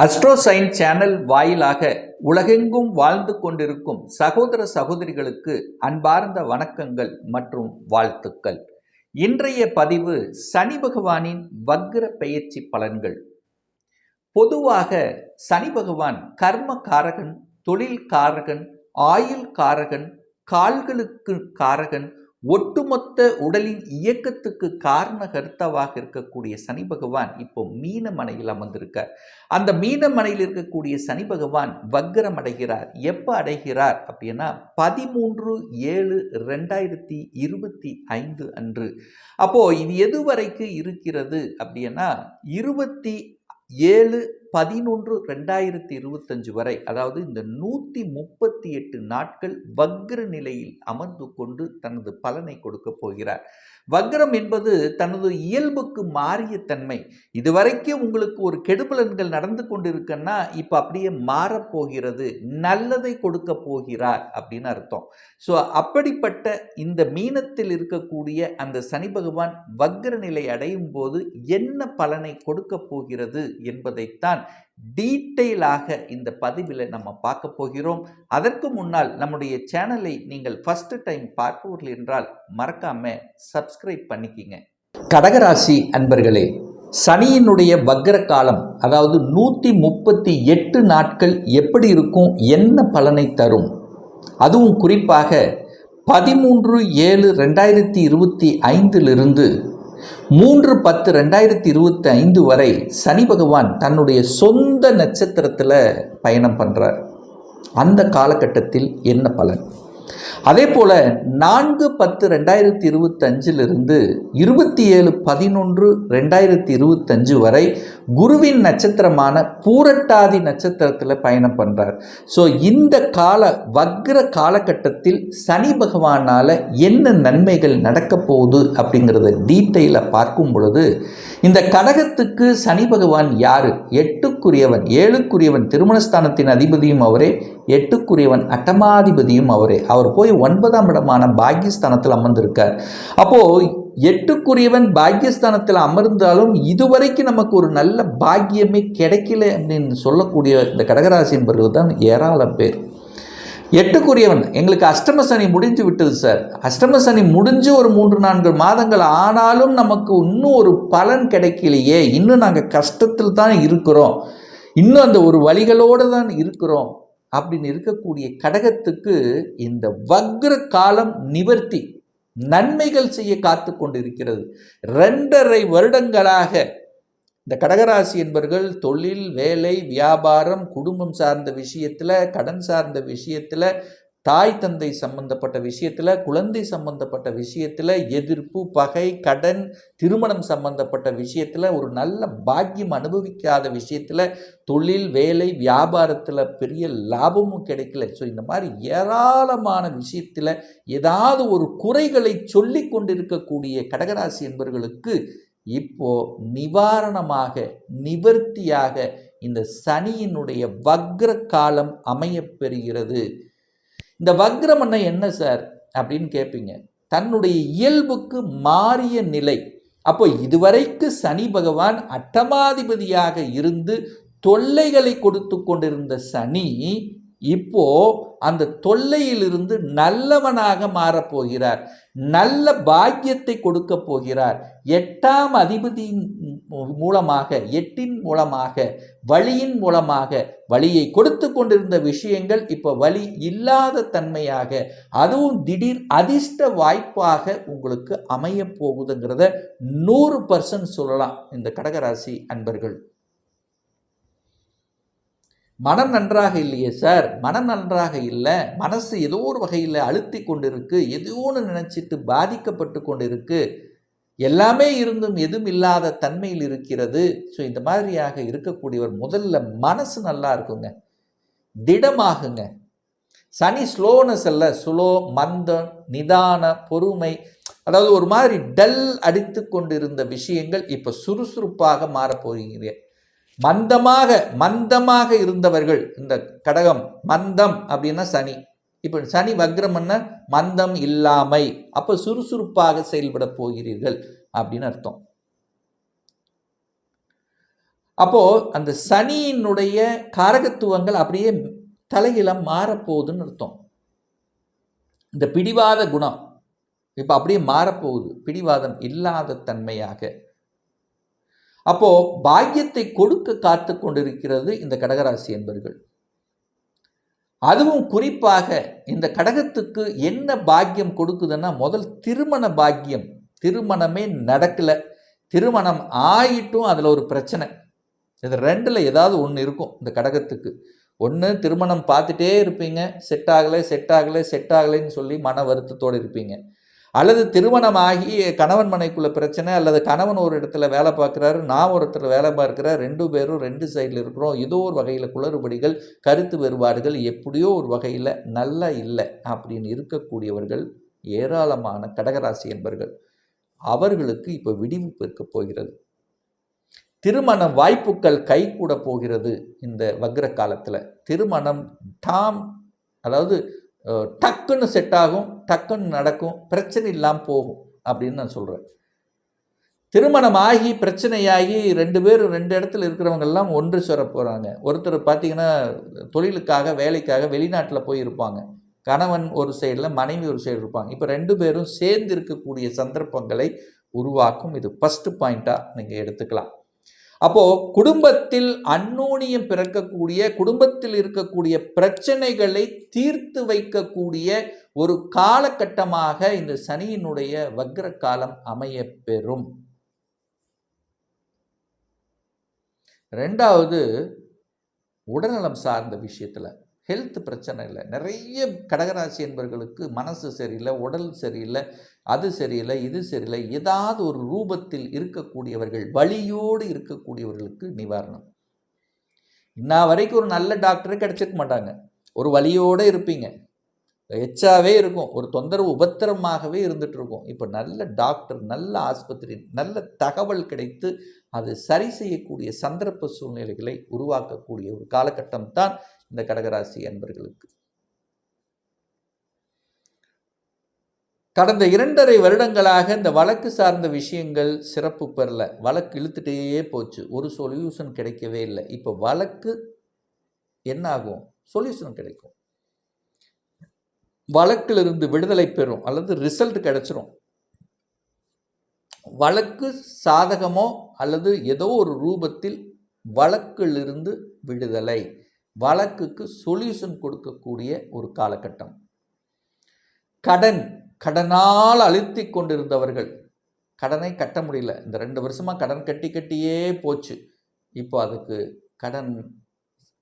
Astro sign channel வாயிலாக உலகெங்கும் வாழ்ந்து கொண்டிருக்கும் சகோதர சகோதரிகளுக்கு அன்பார்ந்த வணக்கங்கள் மற்றும் வாழ்த்துக்கள். இன்றைய பதிவு சனி பகவானின் வக்ர பெயர்ச்சி பலன்கள். பொதுவாக சனி பகவான் கர்ம காரகன், தொழில் காரகன், ஆயுள் காரகன், கால்களுக்கு காரகன், ஒட்டுமொத்த உடலின் இயக்கத்துக்கு காரண கர்த்தாவாக இருக்கக்கூடிய சனி பகவான் இப்போ மீனமனையில் அமர்ந்திருக்கார். அந்த மீனமனையில் இருக்கக்கூடிய சனி பகவான் வக்ரம் அடைகிறார். எப்போ அடைகிறார் அப்படின்னா 13/7/2025 அன்று. அப்போ இது எது வரைக்கும் இருக்கிறது அப்படின்னா 27/11/2025 வரை, அதாவது இந்த 138 நாட்கள் வக்ர நிலையில் அமர்ந்து கொண்டு தனது பலனை கொடுக்க போகிறார். வக்ரம் என்பது தனது இயல்புக்கு மாறிய தன்மை. இதுவரைக்கும் உங்களுக்கு ஒரு கெடுபலன்கள் நடந்து கொண்டிருக்குன்னா இப்போ அப்படியே மாறப்போகிறது, நல்லதை கொடுக்க போகிறார் அப்படின்னு அர்த்தம். ஸோ அப்படிப்பட்ட இந்த மீனத்தில் இருக்கக்கூடிய அந்த சனி பகவான் வக்ர நிலை அடையும் போது என்ன பலனை கொடுக்க போகிறது என்பதைத்தான் டீட்டெயிலாக இந்த பதிவில் நம்ம பார்க்க போகிறோம். அதற்கு முன்னால் நம்முடைய சேனலை நீங்கள் ஃபர்ஸ்ட் டைம் பார்ப்பவர்கள் என்றால் மறக்காம சப்ஸ்கிரைப் பண்ணிக்கிங்க. கடகராசி அன்பர்களே, சனியினுடைய வக்ர காலம் அதாவது 138 நாட்கள் எப்படி இருக்கும், என்ன பலனை தரும், அதுவும் குறிப்பாக 13/7/2025 3/10/2025 வரை சனி பகவான் தன்னுடைய சொந்த நட்சத்திரத்தில் பயணம் பண்ணுறார். அந்த காலகட்டத்தில் என்ன பலன்? அதே போல் 4/10/2025 27/11/2025 வரை குருவின் நட்சத்திரமான பூரட்டாதி நட்சத்திரத்தில் பயணம் பண்ணுறார். ஸோ இந்த வக்ர காலகட்டத்தில் சனி பகவானால் என்ன நன்மைகள் நடக்க போகுது அப்படிங்கிறத டீட்டெயிலாக பார்க்கும் பொழுது, இந்த கடகத்துக்கு சனி பகவான் யார்? 8க்குரியவன், 7க்குரியவன், திருமணஸ்தானத்தின் அதிபதியும் அவரே, 8க்குரியவன் அட்டமாதிபதியும் அவரே. அவர் போய் 9ஆம் இடமான பாக்கியஸ்தானத்தில் அமர்ந்திருக்கார். அப்போது 8க்குரியவன் பாக்கியஸ்தானத்தில் அமர்ந்தாலும் இதுவரைக்கும் நமக்கு ஒரு நல்ல பாக்கியமே கிடைக்கல அப்படின்னு சொல்லக்கூடிய இந்த கடகராசி என்பது தான் ஏராளம் பேர். 8க்குரியவன் எங்களுக்கு அஷ்டம சனி முடிஞ்சு விட்டது சார், அஷ்டம சனி முடிஞ்சு ஒரு 3-4 மாதங்கள் ஆனாலும் நமக்கு இன்னும் ஒரு பலன் கிடைக்கலையே, இன்னும் நாங்கள் கஷ்டத்தில் தான் இருக்கிறோம், இன்னும் அந்த ஒரு வழிகளோடு தான் இருக்கிறோம் அப்படின்னு இருக்கக்கூடிய கடகத்துக்கு இந்த வக்ர காலம் நிவர்த்தி நன்மைகள் செய்ய காத்து கொண்டிருக்கிறது. 2.5 வருடங்களாக இந்த கடகராசி என்பவர்கள் தொழில், வேலை, வியாபாரம், குடும்பம் சார்ந்த விஷயத்தில், கடன் சார்ந்த விஷயத்தில், தாய் தந்தை சம்பந்தப்பட்ட விஷயத்தில், குழந்தை சம்பந்தப்பட்ட விஷயத்தில், எதிர்ப்பு, பகை, கடன், திருமணம் சம்பந்தப்பட்ட விஷயத்தில், ஒரு நல்ல பாக்கியம் அனுபவிக்காத விஷயத்தில், தொழில், வேலை, வியாபாரத்தில் பெரிய லாபமும் கிடைக்கல. ஸோ இந்த மாதிரி ஏராளமான விஷயத்தில் ஏதாவது ஒரு குறைகளை சொல்லி கொண்டிருக்கக்கூடிய கடகராசி என்பவர்களுக்கு இப்போ நிவாரணமாக, நிவர்த்தியாக இந்த சனியினுடைய வக்ர காலம் அமையப்பெறுகிறது. இந்த வக்ரம் என்ன சார் அப்படின்னு கேட்பீங்க. தன்னுடைய இயல்புக்கு மாறிய நிலை. அப்போ இதுவரைக்கு சனி பகவான் அட்டமாதிபதியாக இருந்து தொல்லைகளை கொடுத்து கொண்டிருந்த சனி இப்போ அந்த தொல்லையிலிருந்து நல்லவனாக மாறப்போகிறார், நல்ல பாக்கியத்தை கொடுக்க போகிறார். 8ஆம் அதிபதியின் மூலமாக, 8இன் மூலமாக, வழியின் மூலமாக வழியை கொடுத்து கொண்டிருந்த விஷயங்கள் இப்போ வழி இல்லாத தன்மையாக, அதுவும் திடீர் அதிர்ஷ்ட வாய்ப்பாக உங்களுக்கு அமைய போகுதுங்கிறத 100% சொல்லலாம். இந்த கடகராசி அன்பர்கள் மனம் நன்றாக இல்லையே சார், மனம் நன்றாக இல்லை, மனசு ஏதோ ஒரு வகையில் அழுத்தி கொண்டிருக்கு, ஏதோ ஒன்று நினச்சிட்டு பாதிக்கப்பட்டு கொண்டிருக்கு, எல்லாமே இருந்தும் எதுவும் இல்லாத தன்மையில் இருக்கிறது. ஸோ இந்த மாதிரியாக இருக்கக்கூடியவர் முதல்ல மனசு நல்லா இருக்குங்க, திடமாகுங்க. சனி ஸ்லோனஸ் அல்ல, ஸ்லோ, மந்தம், நிதான, பொறுமை, அதாவது ஒரு மாதிரி டல் அடித்து கொண்டிருந்த விஷயங்கள் இப்போ சுறுசுறுப்பாக மாறப்போகிறீங்க. மந்தமாக இருந்தவர்கள், இந்த கடகம் மந்தம் அப்படின்னா சனி, இப்போ சனி வக்ரம்னா மந்தம் இல்லாமை, அப்போ சுறுசுறுப்பாக செயல்பட போகிறீர்கள் அப்படின்னு அர்த்தம். அப்போது அந்த சனியினுடைய காரகத்துவங்கள் அப்படியே தலையில மாறப்போகுதுன்னு அர்த்தம். இந்த பிடிவாத குணம் இப்போ அப்படியே மாறப்போகுது, பிடிவாதம் இல்லாத தன்மையாக. அப்போ பாக்கியத்தை கொடுக்க காத்து கொண்டிருக்கிறது இந்த கடகராசி என்பர்கள். அதுவும் குறிப்பாக இந்த கடகத்துக்கு என்ன பாக்கியம் கொடுக்குதுன்னா, முதல் திருமண பாக்கியம். திருமணமே நடக்கல, திருமணம் ஆயிட்டும் அதில் ஒரு பிரச்சனை. இது ரெண்டில் ஏதாவது ஒன்று இருக்கும் இந்த கடகத்துக்கு. ஒன்று திருமணம் பார்த்துட்டே இருப்பீங்க, செட் ஆகலை செட் ஆகலை செட் ஆகலைன்னு சொல்லி மன வருத்தத்தோடு இருப்பீங்க. அல்லது திருமணம் ஆகி கணவன் மனைக்குள்ள பிரச்சனை, அல்லது கணவன் ஒரு இடத்துல வேலை பார்க்குறாரு, நான் ஒரு இடத்துல வேலை பார்க்குறேன், 2 பேரும் 2 சைடில் இருக்கிறோம். ஏதோ ஒரு வகையில் குளறுபடிகள், கருத்து வேறுபாடுகள், எப்படியோ ஒரு வகையில் நல்லா இல்லை அப்படின்னு இருக்கக்கூடியவர்கள் ஏராளமான கடகராசி என்பர்கள். அவர்களுக்கு இப்போ விடிவு பெருக்க போகிறது. திருமண வாய்ப்புகள் கைகூட போகிறது. இந்த வக்ர காலத்தில் திருமணம் அதாவது டக்குன்னு செட் ஆகும், டக்குன்னு நடக்கும், பிரச்சனை இல்லாமல் போகும் அப்படின்னு நான் சொல்கிறேன். திருமணம் ஆகி பிரச்சனையாகி 2 பேர் 2 இடத்துல இருக்கிறவங்கெல்லாம் ஒன்று சேர போகிறாங்க. ஒருத்தர் பார்த்தீங்கன்னா தொழிலுக்காக வேலைக்காக வெளிநாட்டில் போய் இருப்பாங்க. கணவன் ஒரு சைடில், மனைவி ஒரு சைடு இருப்பாங்க. இப்போ 2 பேரும் சேர்ந்து இருக்கக்கூடிய சந்தர்ப்பங்களை உருவாக்கும். இது ஃபஸ்ட்டு பாயிண்ட்டாக நீங்கள் எடுத்துக்கலாம். அப்போது குடும்பத்தில் அந்யோன்யம் பிறக்கக்கூடிய, குடும்பத்தில் இருக்கக்கூடிய பிரச்சனைகளை தீர்த்து வைக்கக்கூடிய ஒரு காலகட்டமாக இந்த சனியினுடைய வக்ர காலம் அமைய பெறும். 2வது, உடல்நலம் சார்ந்த விஷயத்தில் ஹெல்த் பிரச்சனை இல்லை. நிறைய கடகராசி என்பவர்களுக்கு மனசு சரியில்லை, உடல் சரியில்லை, அது சரியில்லை, இது சரியில்லை, ஏதாவது ஒரு ரூபத்தில் இருக்கக்கூடியவர்கள், வலியோடு இருக்கக்கூடியவர்களுக்கு நிவாரணம். இன்ன வரைக்கும் ஒரு நல்ல டாக்டரே கிடைச்சிக்க மாட்டாங்க, ஒரு வலியோடு இருப்பீங்க, எச்சாவே இருக்கும், ஒரு தொந்தரவு உபத்திரமாகவே இருந்துட்டு இருக்கும். இப்போ நல்ல டாக்டர், நல்ல ஆஸ்பத்திரி, நல்ல தகவல் கிடைத்து அது சரி செய்யக்கூடிய சந்தர்ப்ப சூழ்நிலைகளை உருவாக்கக்கூடிய ஒரு காலகட்டம் தான் இந்த கடகராசி என்பர்களுக்கு. கடந்த 2.5 வருடங்களாக இந்த வழக்கு சார்ந்த விஷயங்கள் சிறப்பு பெறல. வழக்கு இழுத்துட்டே போச்சு, ஒரு சொல்யூஷன் கிடைக்கவே இல்லை. இப்போ வழக்கு என்ன ஆகும்? சொல்யூஷன் கிடைக்கும். வழக்கிலிருந்து விடுதலை பெறும், அல்லது ரிசல்ட் கிடைச்சிரும். வழக்கு சாதகமோ அல்லது ஏதோ ஒரு ரூபத்தில் வழக்கிலிருந்து விடுதலை, வழக்குக்கு சொல்யூஷன் கொடுக்கக்கூடிய ஒரு காலகட்டம். கடனால் அழுத்தி கொண்டிருந்தவர்கள் கடனை கட்ட முடியல, இந்த 2 வருஷமாக கடன் கட்டியே போச்சு. இப்போ அதுக்கு கடன்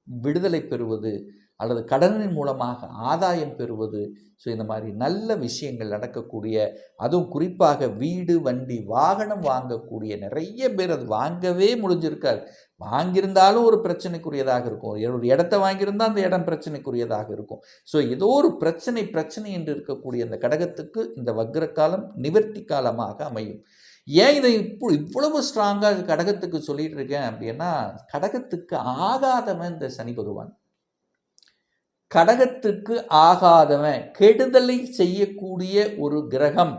விடுதலை பெறுவது அல்லது கடனின் மூலமாக ஆதாயம் பெறுவது, ஸோ இந்த மாதிரி நல்ல விஷயங்கள் நடக்கக்கூடிய, அதுவும் குறிப்பாக வீடு, வண்டி, வாகனம் வாங்கக்கூடிய நிறைய பேர் அது வாங்கவே முடிஞ்சிருக்காது. வாங்கியிருந்தாலும் ஒரு பிரச்சனைக்குரியதாக இருக்கும். ஒரு இடத்த வாங்கியிருந்தால் அந்த இடம் பிரச்சனைக்குரியதாக இருக்கும். ஸோ ஏதோ ஒரு பிரச்சனை என்று இருக்கக்கூடிய அந்த கடகத்துக்கு இந்த வக்ர காலம் நிவர்த்தி காலமாக அமையும். ஏன் இதை இவ்வளவு ஸ்ட்ராங்காக கடகத்துக்கு சொல்லிட்டு இருக்கேன் அப்படின்னா, கடகத்துக்கு ஆகாதவன் இந்த சனி பகவான். கடகத்துக்கு ஆகாதவன், கெடுதலை செய்யக்கூடிய ஒரு கிரகம்.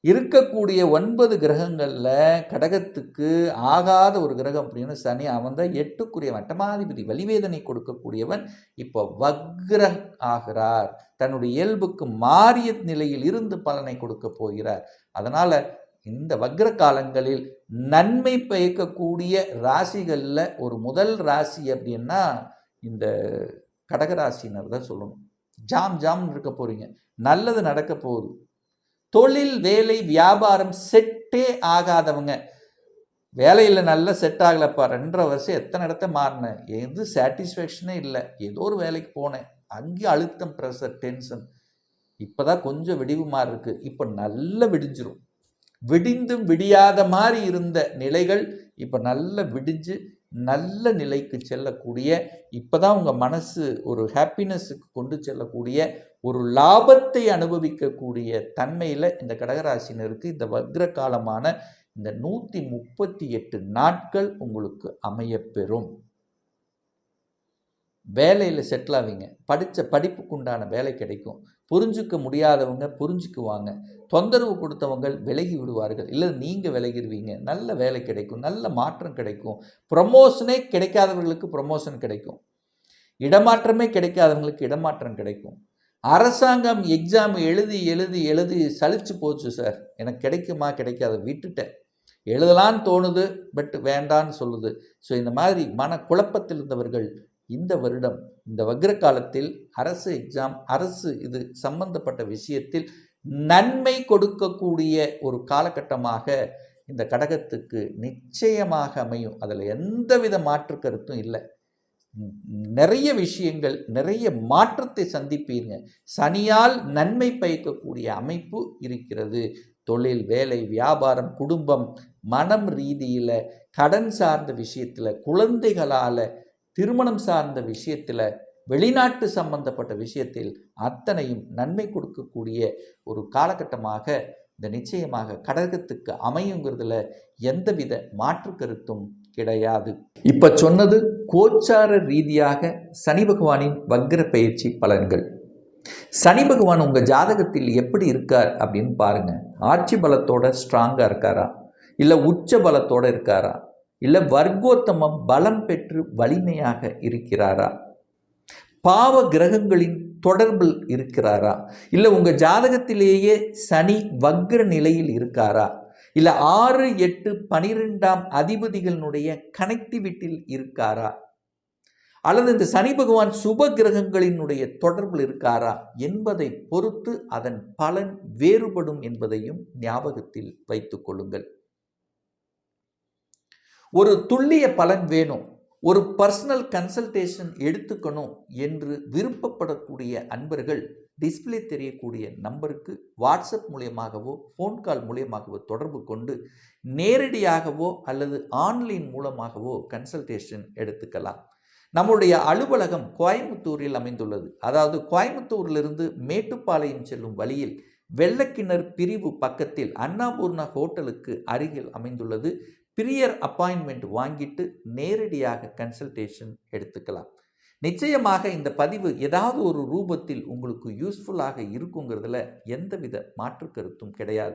இருக்கக்கூடிய 9 கிரகங்களில் கடகத்துக்கு ஆகாத ஒரு கிரகம் அப்படின்னு சனி. அவன் தான் 8க்குரியவன், அட்டமாதிபதி, வலிவேதனை கொடுக்கக்கூடியவன். இப்போ வக்ர ஆகிறார், தன்னுடைய இயல்புக்கு மாறிய நிலையில் இருந்து பலனை கொடுக்க போகிறார். அதனால் இந்த வக்ர காலங்களில் நன்மை பயக்கக்கூடிய ராசிகளில் ஒரு முதல் ராசி அப்படின்னா இந்த கடகராசினர் தான் சொல்லணும். ஜாம்னு இருக்க போறீங்க, நல்லது நடக்க போகுது. தொழில், வேலை, வியாபாரம் செட்டே ஆகாதவங்க, வேலையில் நல்லா செட் ஆகலப்பா, 2.5 வருஷம் எத்தனை இடத்த மாறினேன், எது சாட்டிஸ்ஃபேக்ஷனே இல்லை, ஏதோ ஒரு வேலைக்கு போனேன், அங்கேயும் அழுத்தம், ப்ரெஷர், டென்ஷன், இப்போதான் கொஞ்சம் விடிவு மாதிரி இருக்கு, இப்போ நல்லா விடிஞ்சிரும். விடிந்தும் விடியாத மாதிரி இருந்த நிலைகள் இப்போ நல்லா விடிஞ்சு நல்ல நிலைக்கு செல்லக்கூடிய, இப்போதான் உங்கள் மனசு ஒரு ஹாப்பினஸுக்கு கொண்டு செல்லக்கூடிய, ஒரு லாபத்தை அனுபவிக்கக்கூடிய தன்மையில் இந்த கடகராசினருக்கு இந்த வக்ர காலமான இந்த 138 நாட்கள் உங்களுக்கு அமையப்பெறும். வேலையில் செட்டில் ஆவீங்க. படித்த படிப்புக்கு உண்டான வேலை கிடைக்கும். புரிஞ்சுக்க முடியாதவங்க புரிஞ்சுக்குவாங்க. தொந்தரவு கொடுத்தவங்க விலகி விடுவார்கள். இல்லை நீங்கள் விலகிடுவீங்க. நல்ல வேலை கிடைக்கும். நல்ல மாற்றம் கிடைக்கும். ப்ரமோஷனே கிடைக்காதவர்களுக்கு ப்ரமோஷன் கிடைக்கும். இடமாற்றமே கிடைக்காதவங்களுக்கு இடமாற்றம் கிடைக்கும். அரசாங்கம் எக்ஸாம் எழுதி எழுதி எழுதி சலிச்சு போச்சு சார், எனக்கு கிடைக்குமா கிடைக்காத விட்டுட்டேன், எழுதலான்னு தோணுது பட் வேண்டான்னு சொல்லுது. ஸோ இந்த மாதிரி மன குழப்பத்தில் இருந்தவர்கள் இந்த வருடம் இந்த வக்ர காலத்தில் அரசு எக்ஸாம், அரசு இது சம்பந்தப்பட்ட விஷயத்தில் நன்மை கொடுக்கக்கூடிய ஒரு காலகட்டமாக இந்த கடகத்துக்கு நிச்சயமாக அமையும். அதில் எந்தவித மாற்று கருத்தும் இல்லை. நிறைய விஷயங்கள், நிறைய மாற்றத்தை சந்திப்பீங்க. சனியால் நன்மை பயக்கக்கூடிய அமைப்பு இருக்கிறது. தொழில், வேலை, வியாபாரம், குடும்பம், மனம் ரீதியில், கடன் சார்ந்த விஷயத்தில், குழந்தைகளால், திருமணம் சார்ந்த விஷயத்தில், வெளிநாட்டு சம்பந்தப்பட்ட விஷயத்தில் அத்தனையும் நன்மை கொடுக்கக்கூடிய ஒரு காலகட்டமாக இந்த நிச்சயமாக கடகத்துக்கு அமையுங்கிறதுல எந்தவித மாற்று கருத்தும் கிடையாது. இப்போ சொன்னது கோச்சார ரீதியாக சனி பகவானின் வக்ர பயிற்சி பலன்கள். சனி பகவான் உங்கள் ஜாதகத்தில் எப்படி இருக்கார் அப்படின்னு பாருங்கள். ஆட்சி பலத்தோட ஸ்ட்ராங்காக இருக்காரா, இல்லை உச்ச பலத்தோடு இருக்காரா, இல்லை வர்க்கோத்தமம் பலம் பெற்று வலிமையாக இருக்கிறாரா, பாவ கிரகங்களின் தொடர்பில் இருக்கிறாரா, இல்லை உங்கள் ஜாதகத்திலேயே சனி வக்ர நிலையில் இருக்காரா, இல்லை 6, 8, 12ஆம் அதிபதிகளினுடைய கனெக்டிவிட்டியில் இருக்காரா, அல்லது இந்த சனி பகவான் சுப கிரகங்களினுடைய தொடர்பில் இருக்காரா என்பதை பொறுத்து அதன் பலன் வேறுபடும் என்பதையும் ஞாபகத்தில் வைத்துக் கொள்ளுங்கள். ஒரு துல்லிய பலன் வேணும், ஒரு பர்சனல் கன்சல்டேஷன் எடுத்துக்கணும் என்று விருப்பப்படக்கூடிய அன்பர்கள் டிஸ்பிளே தெரியக்கூடிய நம்பருக்கு வாட்ஸ்அப் மூலியமாகவோ ஃபோன் கால் மூலியமாகவோ தொடர்பு கொண்டு நேரடியாகவோ அல்லது ஆன்லைன் மூலமாகவோ கன்சல்டேஷன் எடுத்துக்கலாம். நம்முடைய அலுவலகம் கோயம்புத்தூரில் அமைந்துள்ளது. அதாவது கோயம்புத்தூரிலிருந்து மேட்டுப்பாளையம் செல்லும் வழியில் வெள்ளக்கிணர் பிரிவு பக்கத்தில் அன்னபூர்ணா ஹோட்டலுக்கு அருகில் அமைந்துள்ளது. பிரியர் அப்பாயின்மெண்ட் வாங்கிட்டு நேரடியாக கன்சல்டேஷன் எடுத்துக்கலாம். நிச்சயமாக இந்த பதிவு ஏதாவது ஒரு ரூபத்தில் உங்களுக்கு யூஸ்ஃபுல்லாக இருக்குங்கிறதுல எந்தவித மாற்று கருத்தும் கிடையாது.